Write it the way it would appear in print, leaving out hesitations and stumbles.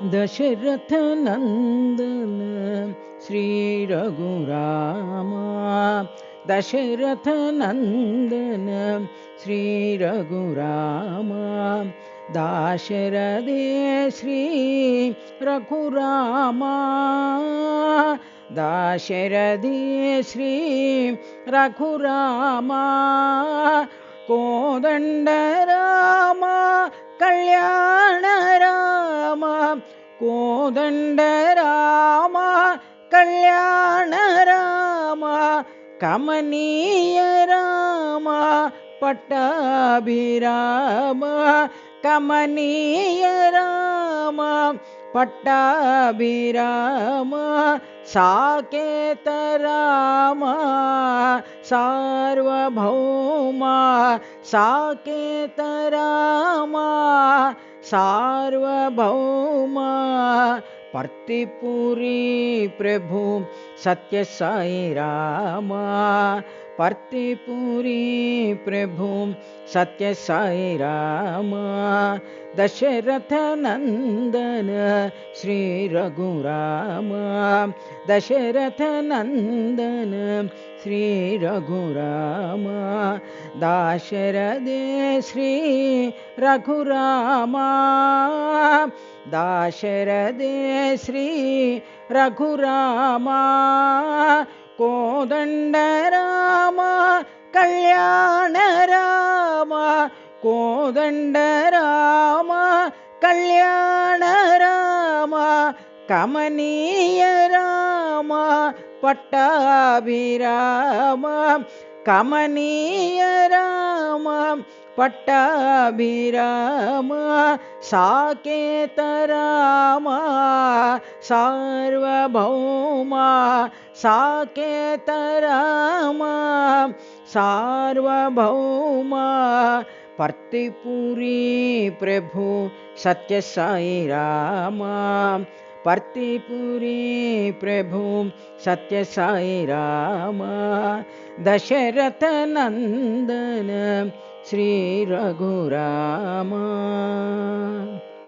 दशरथ नंदन श्री रघुराम। दशरथ नंदन श्री रघुराम। दाशरथे श्री रघुराम। दाशरथे श्री रघुराम। कोदंड राम कल्याण राम। कोदंड राम कल्याण राम। कमनीय राम पट्टाभिराम। कमनीय राम पट्टाभिराम। साकेत राम सार्वभौम। साकेत राम सार्वभौम। पर्तिपुरी प्रभु सत्य साई राम। पर्तिपुरी प्रभु सत्य साई राम। दशरथ नंदन श्री रघुराम। दशरथ नंदन श्री रघुराम। दाशरथे श्री रघुराम। दाशरथे श्री रघुराम। कोदंड राम कल्याण राम। कोदंड राम कल्याण राम। कमनीय राम पट्टाभिराम। कमनीय राम पट्टाभिराम। साकेत राम सार्वभौम। साकेत राम सार्वभौम। पर्तिपुरी प्रभु सत्य साई राम। पर्तिपुरी प्रभु सत्य साई राम। दशरथ नंदन श्री रघुराम।